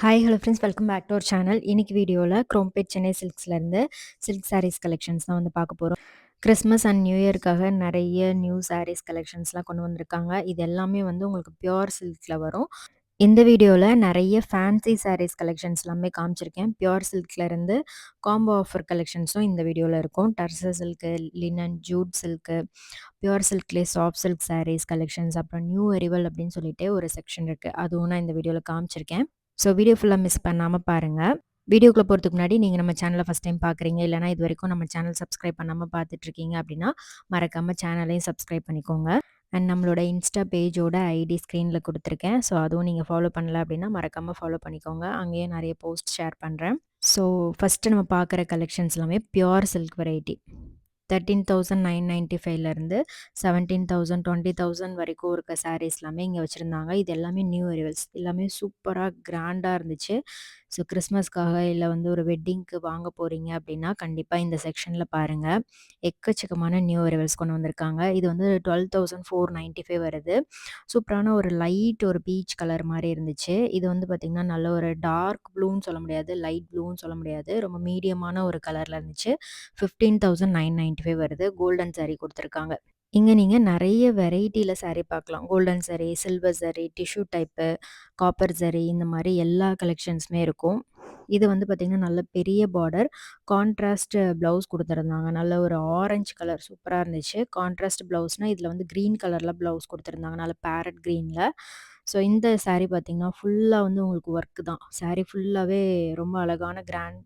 Hi hello friends welcome back to our channel. இன்னைக்கு வீடியோவில் குரோம்பேட் சென்னை சில்க்ஸ்லேருந்து சில்க் சாரீஸ் கலெக்ஷன்ஸ் தான் வந்து பார்க்க போகிறோம். கிறிஸ்மஸ் அண்ட் நியூ இயர்க்காக நிறைய நியூ சாரீஸ் கலெக்ஷன்ஸ்லாம் கொண்டு வந்திருக்காங்க. இது எல்லாமே வந்து உங்களுக்கு பியோர் சில்கில் வரும். இந்த வீடியோவில் நிறைய ஃபேன்சி சாரீஸ் கலெக்ஷன்ஸ் எல்லாமே காமிச்சிருக்கேன். பியோர் சில்க்லேருந்து காம்போ ஆஃபர் கலெக்ஷன்ஸும் இந்த வீடியோவில் இருக்கும். Tussar silk, linen, jute silk, pure சில்க்லேயே சாஃப்ட் சில்க் சாரீஸ் கலெக்ஷன்ஸ், அப்புறம் நியூ அரிவல் அப்படின்னு சொல்லிட்டு ஒரு செக்ஷன் இருக்குது. அதுவும் நான் இந்த வீடியோவில் காமிச்சிருக்கேன். ஸோ வீடியோ ஃபுல்லாக மிஸ் பண்ணாமல் பாருங்கள். வீடியோக்குள்ளே போகிறதுக்கு முன்னாடி நீங்கள் நம்ம சேனலை ஃபஸ்ட் டைம் பார்க்குறீங்க, இல்லைனா இது வரைக்கும் நம்ம சேனல் சப்ஸ்கிரைப் பண்ணாமல் பார்த்துட்ருக்கீங்க அப்படின்னா மறக்காமல் சேனலையும் சப்ஸ்கிரைப் பண்ணிக்கோங்க. அண்ட் நம்மளோட இன்ஸ்டா பேஜோட ஐடி ஸ்க்ரீனில் கொடுத்துருக்கேன். ஸோ அதுவும் நீங்கள் ஃபாலோ பண்ணல அப்படின்னா மறக்காமல் ஃபாலோ பண்ணிக்கோங்க. அங்கேயும் நிறைய போஸ்ட் ஷேர் பண்ணுறேன். ஸோ ஃபஸ்ட்டு நம்ம பார்க்குற கலெக்ஷன்ஸ் எல்லாமே பியோர் சில்க் வெரைட்டி. 13,995லேருந்து 17,000 20,000 வரைக்கும் இருக்க சாரீஸ் எல்லாமே இங்கே வச்சுருந்தாங்க. இது எல்லாமே நியூ அரைவல்ஸ். எல்லாமே சூப்பராக கிராண்டாக இருந்துச்சு. ஸோ கிறிஸ்மஸ்க்காக இல்லை வந்து ஒரு வெட்டிங்க்கு வாங்க போகிறீங்க அப்படின்னா கண்டிப்பாக இந்த செக்ஷனில் பாருங்கள். எக்கச்சக்கமான நியூ அரைவல்ஸ் கொண்டு வந்திருக்காங்க. இது வந்து 12,495 வருது. சூப்பரான ஒரு லைட் ஒரு பீச் கலர் மாதிரி இருந்துச்சு. இது வந்து பார்த்திங்கன்னா நல்ல ஒரு டார்க் ப்ளூன்னு சொல்ல முடியாது, லைட் ப்ளூன்னு சொல்ல முடியாது, ரொம்ப மீடியமான ஒரு கலரில் இருந்துச்சு. 15,995 வருது. கோல்டன் சாரீ கொடுத்துருக்காங்க. இங்கே நீங்கள் நிறைய வெரைட்டியில் சாரீ பார்க்கலாம். Golden sari, silver sari, tissue type, copper sari, இந்த மாதிரி எல்லா கலெக்ஷன்ஸுமே இருக்கும். இது வந்து பார்த்திங்கன்னா நல்ல பெரிய பார்டர், கான்ட்ராஸ்ட் ப்ளவுஸ் கொடுத்துருந்தாங்க. நல்ல ஒரு ஆரஞ்சு கலர் சூப்பராக இருந்துச்சு. கான்ட்ராஸ்ட் ப்ளவுஸ்னால் இதில் வந்து க்ரீன் கலரில் ப்ளவுஸ் கொடுத்துருந்தாங்க, நல்ல பேரட் க்ரீனில். ஸோ இந்த சாரீ பார்த்திங்கன்னா ஃபுல்லாக வந்து உங்களுக்கு ஒர்க்கு தான். சாரீ ஃபுல்லாகவே ரொம்ப அழகான கிராண்ட்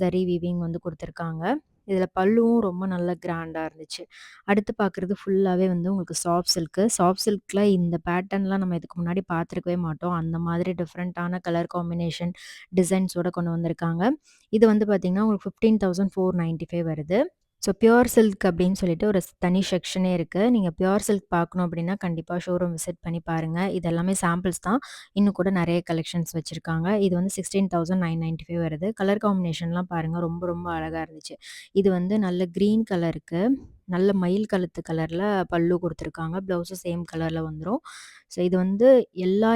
ஜரி வீவிங் வந்து கொடுத்துருக்காங்க. இதில் பல்லுவும் ரொம்ப நல்ல கிராண்டாக இருந்துச்சு. அடுத்து பார்க்குறது ஃபுல்லாகவே வந்து உங்களுக்கு சாஃப்ட் சில்க்கு. சாஃப்ட் சில்கில் இந்த பேட்டர்ன்லாம் நம்ம இதுக்கு முன்னாடி பார்த்துருக்கவே மாட்டோம். அந்த மாதிரி டிஃப்ரெண்ட்டான கலர் காம்பினேஷன் டிசைன்ஸோடு கொண்டு வந்திருக்காங்க. இது வந்து பார்த்திங்கன்னா உங்களுக்கு 15,495 வருது. ஸோ பியோர் சில்க் அப்படின்னு சொல்லிட்டு ஒரு தனி செக்ஷனே இருக்குது. நீங்கள் பியோர் சில்க் பார்க்கணும் அப்படின்னா கண்டிப்பாக ஷோரூம் விசிட் பண்ணி பாருங்கள். இது எல்லாமே சாம்பிள்ஸ் தான். இன்னும் கூட நிறைய கலெக்ஷன்ஸ் வச்சுருக்காங்க. இது வந்து 16,995 வருது. கலர் காம்பினேஷன்லாம் பாருங்கள், ரொம்ப ரொம்ப அழகாக இருந்துச்சு. இது வந்து நல்ல க்ரீன் கலருக்கு நல்ல மயில் கழுத்து கலரில் பல்லு கொடுத்துருக்காங்க. ப்ளவுஸும் சேம் கலரில் வந்துடும். ஸோ இது வந்து எல்லா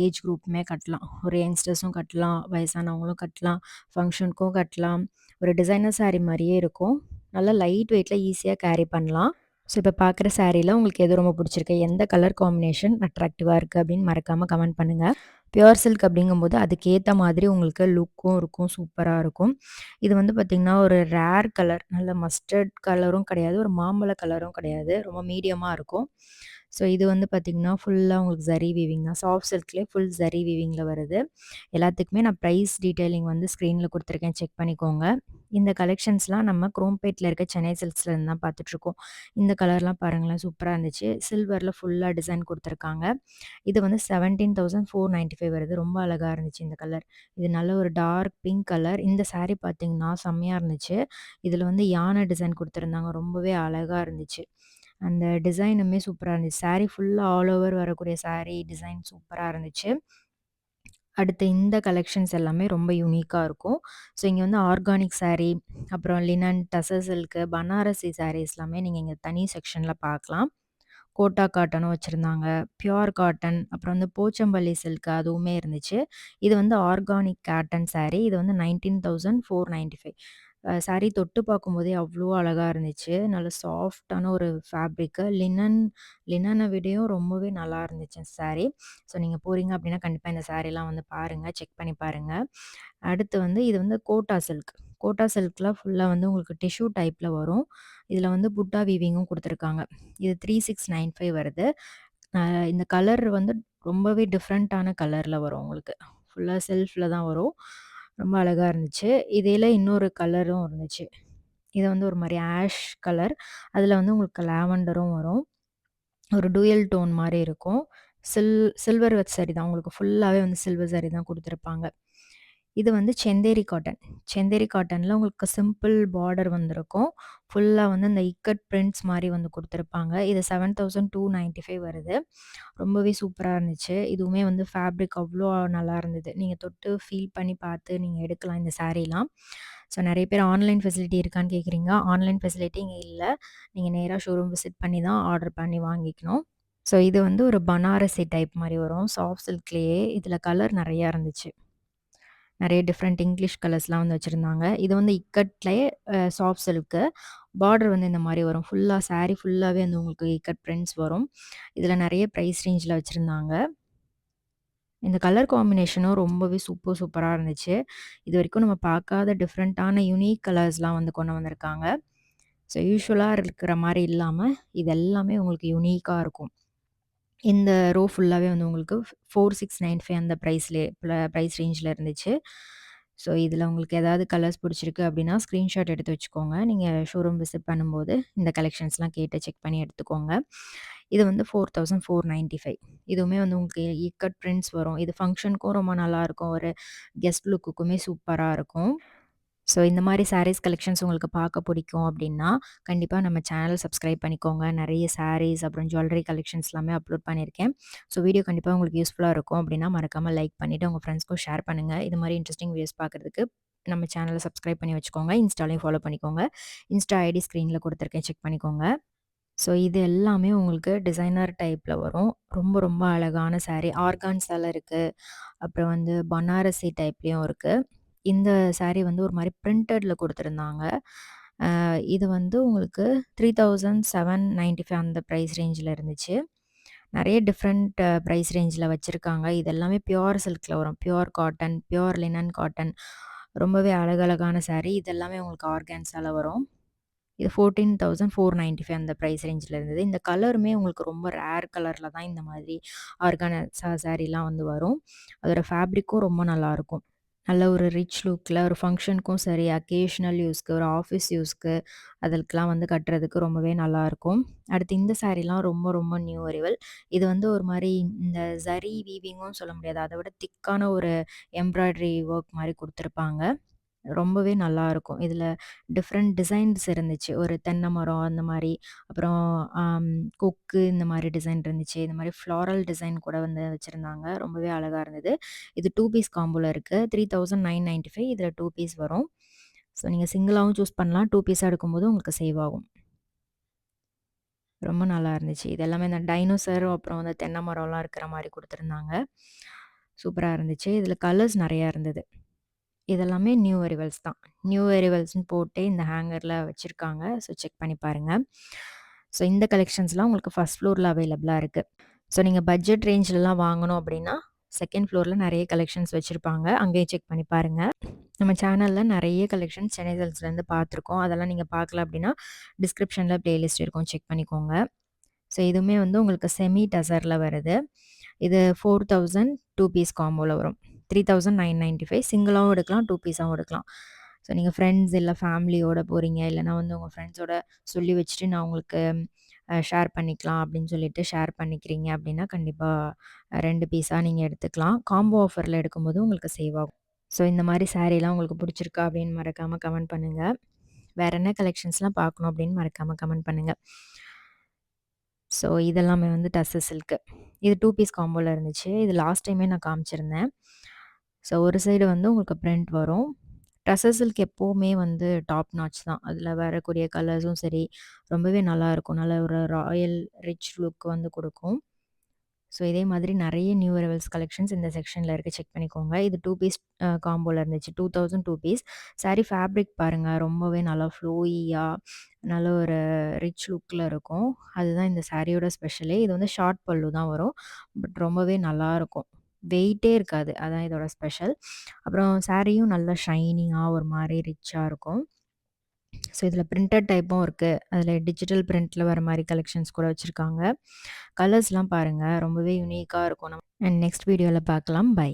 ஏஜ் குரூப்புமே கட்டலாம். ஒரு யங்ஸ்டர்ஸும் கட்டலாம், வயசானவங்களும் கட்டலாம், ஃபங்க்ஷனுக்கும் கட்டலாம். ஒரு டிசைனர் சாரீ மாதிரியே இருக்கும். நல்லா லைட் வெயிட்டில் ஈஸியாக கேரி பண்ணலாம். ஸோ இப்போ பார்க்குற சாரீல உங்களுக்கு எது ரொம்ப பிடிச்சிருக்கு, எந்த கலர் காம்பினேஷன் அட்ராக்டிவாக இருக்குது அப்படின்னு மறக்காமல் கமெண்ட் பண்ணுங்கள். பியோர் சில்க் அப்படிங்கும்போது அதுக்கேற்ற மாதிரி உங்களுக்கு லுக்கும் இருக்கும், சூப்பராக இருக்கும். இது வந்து பார்த்திங்கன்னா ஒரு ரேர் கலர், நல்ல மஸ்டர்ட் கலரும் கிடையாது, ஒரு மாம்பழ கலரும் கிடையாது, ரொம்ப மீடியமாக இருக்கும். ஸோ இது வந்து பார்த்திங்கன்னா ஃபுல்லாக உங்களுக்கு ஜரி வீவிங் தான். சாஃப்ட் சில்க்லேயே ஃபுல் ஜரி வீவிங்கில் வருது. எல்லாத்துக்குமே நான் ப்ரைஸ் டீட்டெயிலிங் வந்து ஸ்க்ரீனில் கொடுத்துருக்கேன், செக் பண்ணிக்கோங்க. இந்த கலெக்ஷன்ஸ்லாம் நம்ம குரோம்பேட்டில் இருக்க சென்னை சில்க்ஸ்லேருந்து தான் பார்த்துட்ருக்கோம். இந்த கலர்லாம் பாருங்களேன், சூப்பராக இருந்துச்சு. சில்வரில் ஃபுல்லாக டிசைன் கொடுத்துருக்காங்க. இது வந்து 17,495 வருது. ரொம்ப அழகாக இருந்துச்சு இந்த கலர். இது நல்ல ஒரு டார்க் பிங்க் கலர். இந்த சாரீ பார்த்திங்கன்னா செம்மையாக இருந்துச்சு. இதில் வந்து யானை டிசைன் கொடுத்துருந்தாங்க, ரொம்பவே அழகாக இருந்துச்சு. அந்த டிசைனுமே சூப்பராக இருந்துச்சு. சாரீ ஃபுல்லாக ஆல் ஓவர் வரக்கூடிய சாரீ டிசைன் சூப்பராக இருந்துச்சு. அடுத்து இந்த கலெக்ஷன்ஸ் எல்லாமே ரொம்ப யூனிக்காக இருக்கும். ஸோ இங்கே வந்து ஆர்கானிக் சாரீ, அப்புறம் லினன், டசர் சில்க்கு, பனாரசி சாரீஸ் எல்லாமே நீங்கள் இங்கே தனி செக்ஷனில் பார்க்கலாம். கோட்டா காட்டனும் வச்சுருந்தாங்க, பியோர் காட்டன், அப்புறம் வந்து போச்சம்பள்ளி சில்க் அதுவுமே இருந்துச்சு. இது வந்து ஆர்கானிக் காட்டன் சாரீ. இது வந்து 19,495. சாரீ தொட்டு பார்க்கும்போதே அவ்வளோ அழகாக இருந்துச்சு. நல்ல சாஃப்டான ஒரு ஃபேப்ரிக்கு. லினனை விடையும் ரொம்பவே நல்லா இருந்துச்சு சாரீ. ஸோ நீங்கள் போகிறீங்க அப்படின்னா கண்டிப்பாக இந்த சாரீலாம் வந்து பாருங்கள், செக் பண்ணி பாருங்கள். அடுத்து வந்து இது வந்து கோட்டா சில்க். கோட்டா சில்கில் ஃபுல்லாக வந்து உங்களுக்கு டிஷ்யூ டைப்பில் வரும். இதில் வந்து புட்டா வீவிங்கும் கொடுத்துருக்காங்க. இது 3695 வருது. இந்த கலர் வந்து ரொம்பவே டிஃப்ரெண்ட்டான கலரில் வரும் உங்களுக்கு. ஃபுல்லாக செல்ஃபில் தான் வரும். ரொம்ப அழகாக இருந்துச்சு. இதில் இன்னொரு கலரும் இருந்துச்சு. இது வந்து ஒரு மாதிரி ஆஷ் கலர். அதில் வந்து உங்களுக்கு லாவெண்டரும் வரும். ஒரு டூயல் டோன் மாதிரி இருக்கும். சில்வர் வித் சாரி தான். உங்களுக்கு ஃபுல்லாகவே வந்து சில்வர் சாரி தான் கொடுத்துருப்பாங்க. இது வந்து செந்தேரி காட்டன். செந்தேரி காட்டனில் உங்களுக்கு சிம்பிள் பார்டர் வந்திருக்கும். ஃபுல்லாக வந்து இந்த இக்கட் பிரிண்ட்ஸ் மாதிரி வந்து கொடுத்துருப்பாங்க. இது 7,295 வருது. ரொம்பவே சூப்பராக இருந்துச்சு. இதுவுமே வந்து ஃபேப்ரிக் அவ்வளோ நல்லா இருந்தது. நீங்கள் தொட்டு ஃபீல் பண்ணி பார்த்து நீங்கள் எடுக்கலாம் இந்த சாரீலாம். ஸோ நிறைய பேர் ஆன்லைன் ஃபெசிலிட்டி இருக்கான்னு கேட்குறீங்க. ஆன்லைன் ஃபெசிலிட்டி இங்கே இல்லை. நீங்கள் நேராக ஷோரூம் விசிட் பண்ணி தான் ஆர்டர் பண்ணி வாங்கிக்கணும். ஸோ இது வந்து ஒரு பனாரசி டைப் மாதிரி வரும், சாஃப்ட் சில்க்லேயே. இதில் கலர் நிறையா இருந்துச்சு. நெறைய டிஃப்ரெண்ட் இங்கிலீஷ் கலர்ஸ்லாம் வந்து வச்சிருந்தாங்க. இது வந்து இக்கட்லயே சாஃப்ட் சில்க்கு. பார்டர் வந்து இந்த மாரி வரும். ஃபுல்லா சாரி ஃபுல்லாவே வந்து உங்களுக்கு இக்கட் பிரிண்ட்ஸ் வரும். இதுல நெறைய பிரைஸ் ரேஞ்ச்ல வச்சிருந்தாங்க. இந்த கலர் காம்பினேஷனும் ரொம்பவே சூப்பரா இருந்துச்சு. இதுவரைக்கும் நம்ம பார்க்காத டிஃப்ரெண்ட்டான யுனிக் கலர்ஸ்லாம் வந்து கொண்டு வந்திருக்காங்க. ஸோ யூசுவலா இருக்கிற மாரி இல்லாம, இது எல்லாமே உங்களுக்கு யுனிக்கா இருக்கும். இந்த ரோ ஃபுல்லாவே வந்து உங்களுக்கு 4695 அந்த பிரைஸ் ரேஞ்ச்ல இருந்துச்சு. ஸோ இதில உங்களுக்கு ஏதாவது கலர்ஸ் பிடிச்சிருக்கு அப்டின்னா, ஸ்க்ரீன்ஷாட் எடுத்து வச்சுக்கோங்க. நீங்க ஷோரூம் விசிட் பண்ணும்போது இந்த கலெக்ஷன்ஸ்லாம் கேட்டு செக் பண்ணி எடுத்துக்கோங்க. இது வந்து 4495 இதுவுமே வந்து உங்களுக்கு இக்கட் பிரிண்ட்ஸ் வரும். இது ஃபங்ஷனுக்கும் ரொம்ப நல்லாருக்கும். ஒரு கெஸ்ட் லுக்குக்குமே சூப்பரா இருக்கும். ஸோ இந்த மாரி சாரீஸ் கலெக்ஷன்ஸ் உங்களுக்கு பார்க்க பிடிக்கும் அப்டின்னா, கண்டிப்பா நம்ம சேனல் சப்ஸ்கிரைப் பண்ணிக்கோங்க. நெறைய சாரீஸ் அப்புறம் ஜுவல்லரி கலெக்ஷன்ஸ் எல்லாமே அப்லோட் பண்ணியிருக்கேன். ஸோ வீடியோ கண்டிப்பா உங்களுக்கு யூஸ்ஃபுல்லா இருக்கும் அப்டின்னா, மறக்காம லைக் பண்ணிட்டு உங்க ஃப்ரெண்ட்ஸ்க்கும் ஷேர் பண்ணுங்க. இது மாரி இன்ட்ரஸ்டிங் வீடியோஸ் பார்க்குறதுக்கு நம்ம சேனல சப்ஸ்கிரைப் பண்ணி வச்சுக்கோங்க. இன்ஸ்டாலயும் ஃபாலோ பண்ணிக்கோங்க. இன்ஸ்டா ஐடி ஸ்க்ரீன்ல குடுத்துருக்கேன். செக் பண்ணிக்கோங்க. ஸோ இது எல்லாமே உங்களுக்கு டிசைனர் டைப்ல வரும். ரொம்ப அழகான சாரீ. ஆர்கான்ஸால இருக்கு. அப்புறம் வந்து பனாரசி டைப்லயும் இருக்கு. இந்த சாரீ வந்து ஒரு மாரி பிரிண்டட்ல குடுத்துருந்தாங்க. இது வந்து உங்களுக்கு 3795 அந்த பிரைஸ் ரேஞ்ச்ல இருந்துச்சு. நெறைய டிஃப்ரெண்ட் பிரைஸ் ரேஞ்ச்ல வச்சிருக்காங்க. இது எல்லாமே பியூர் சில்க்ல வரும். Pure cotton, pure linen cotton. ரொம்பவே அழகழகான சாரீ. இது எல்லாமே உங்களுக்கு ஆர்கான்ஸால வரும். இது 14,495 அந்த பிரைஸ் ரேஞ்ச்ல இருந்தது. இந்த கலருமே உங்களுக்கு ரொம்ப ரேர் கலர்ல தான் இந்த மாதிரி ஆர்கான்ஸா சாரீலாம் வந்து வரும். அதோட ஃபேப்ரிக்கும் ரொம்ப நல்லாருக்கும். நல்ல ஒரு ரிச் லுக்ல ஒரு ஃபங்ஷனுக்கும் சரி, அக்கேஷனல் யூஸ்க்கு, ஒரு ஆஃபீஸ் யூஸ்க்கு அதுக்கெல்லாம் வந்து கட்டுறதுக்கு ரொம்பவே நல்லாருக்கும். அடுத்து இந்த சாரீலாம் ரொம்ப நியூ அரைவல். இது வந்து ஒரு மாரி இந்த ஜரி வீவிங்கும் சொல்ல முடியாது. அத விட திக்கான ஒரு எம்ப்ராய்டரி ஒர்க் மாரி குடுத்துருப்பாங்க. ரொம்பவே நல்லாருக்கும். இதில டிஃப்ரெண்ட் டிசைன்ஸ் இருந்துச்சு. ஒரு தென்னை மரம் அந்த மாரி, அப்புறம் அம் கொக்கு இந்த மாரி டிசைன் இருந்துச்சு. இந்த மாரி ஃப்ளாரல் டிசைன் கூட வந்து வச்சிருந்தாங்க. ரொம்பவே அழகா இருந்தது. இது 2 பீஸ் காம்போல இருக்கு. 3995 இதில 2 பீஸ் வரும். ஸோ நீங்க சிங்கிளாவும் சூஸ் பண்ணலாம். 2 பீஸா எடுக்கும்போது உங்களுக்கு சேவ் ஆகும். ரொம்ப நல்லா இருந்துச்சு. இது எல்லாமே இந்த டைனோசர் அப்புறம் வந்து தென்னை மரம்லாம் இருக்கிற மாரி குடுத்துருந்தாங்க. சூப்பரா இருந்துச்சு. இதில கலர்ஸ் நெறையா இருந்தது. இதெல்லாமே நியூ அரைவல்ஸ் தான். நியூ அரைவல்ஸ்ன்னு போட்டே இந்த ஹேங்கர்ல வச்சிருக்காங்க. ஸோ செக் பண்ணி பாருங்க. ஸோ இந்த கலெக்ஷன்ஸ்லாம் உங்களுக்கு ஃபர்ஸ்ட் ஃப்ளோர்ல அவைலபிளா இருக்கு. ஸோ நீங்க பட்ஜெட் ரேஞ்ச்லலாம் வாங்கணும் அப்படின்னா, செகண்ட் ஃப்ளோர்ல நெறைய கலெக்ஷன்ஸ் வச்சிருப்பாங்க. அங்கேயே செக் பண்ணி பாருங்க. நம்ம சேனல்ல நெறைய கலெக்ஷன்ஸ் சென்னை சில்க்ஸ்லேருந்து பார்த்துருக்கோம். அதெல்லாம் நீங்க பார்க்கல அப்படின்னா, டிஸ்கிரிப்ஷன்ல பிளேலிஸ்ட் இருக்கும். செக் பண்ணிக்கோங்க. ஸோ இதுவுமே வந்து உங்களுக்கு செமி டசர்ல வருது. இது 4000 2 பீஸ் காம்போல வரும். 3995 சிங்கிளாவும் எடுக்கலாம், 2 பீஸாவும் எடுக்கலாம். ஸோ நீங்க ஃப்ரெண்ட்ஸ் இல்ல ஃபேமிலியோட போறீங்க, இல்லன்னா வந்து உங்க ஃப்ரெண்ட்ஸோட சொல்லி வச்சுட்டு நான் உங்களுக்கு ஷேர் பண்ணிக்கலாம் அப்படின்னு சொல்லிட்டு ஷேர் பண்ணிக்கிறீங்க அப்படின்னா, கண்டிப்பா 2 பீஸா நீங்க எடுத்துக்கலாம். காம்போ ஆஃபர்ல எடுக்கும்போது உங்களுக்கு சேவ் ஆகும். ஸோ இந்த மாரி சாரீலாம் உங்களுக்கு பிடிச்சிருக்கா அப்படின்னு மறக்காம கமெண்ட் பண்ணுங்க. வேற என்ன கலெக்ஷன்ஸ்லாம் பார்க்கணும் அப்படின்னு மறக்காம கமெண்ட் பண்ணுங்க. ஸோ இதெல்லாமே வந்து டஸ்ஸர் சில்க்கு. இது 2 பீஸ் காம்போல இருந்துச்சு. இது லாஸ்ட் டைமே நான் காமிச்சிருந்தேன். ஸோ ஒரு சைடு வந்து உங்களுக்கு பிரிண்ட் வரும். டசர் சில்க் எப்பவுமே வந்து டாப் நாட்ச் தான். அதில வரக்கூடிய கலர்ஸும் சரி, ரொம்பவே நல்லாயிருக்கும். நல்ல ஒரு ராயல் ரிச் லுக் வந்து குடுக்கும். ஸோ இதே மாதிரி நெறைய நியூ அரைவல்ஸ் கலெக்ஷன்ஸ் இந்த செக்ஷன்ல இருக்கு. செக் பண்ணிக்கோங்க. இது 2 பீஸ் காம்போல இருந்துச்சு. 2000 2 பீஸ். சாரி ஃபேப்ரிக் பாருங்க. ரொம்பவே நல்லா ஃப்ளோயியா நல்ல ஒரு ரிச் லுக்ல இருக்கும். அதுதான் இந்த சாரியோட ஸ்பெஷலே. இது வந்து ஷார்ட் பல்லு தான் வரும். பட் ரொம்பவே நல்லாருக்கும். வெயிட்டே இருக்காது. அதான் இதோட ஸ்பெஷல். அப்புறம் சாரியும் நல்லா ஷைனிங்கா ஒரு மாரி ரிச்சா இருக்கும். ஸோ இதில பிரிண்டட் டைப்பும் இருக்கு. அதில டிஜிட்டல் பிரிண்ட்ல வர மாரி கலெக்ஷன்ஸ் கூட வச்சிருக்காங்க. கலர்ஸ்லாம் பாருங்க. ரொம்பவே யுனிக்கா இருக்கும். நெக்ஸ்ட் வீடியோல பார்க்கலாம். பை.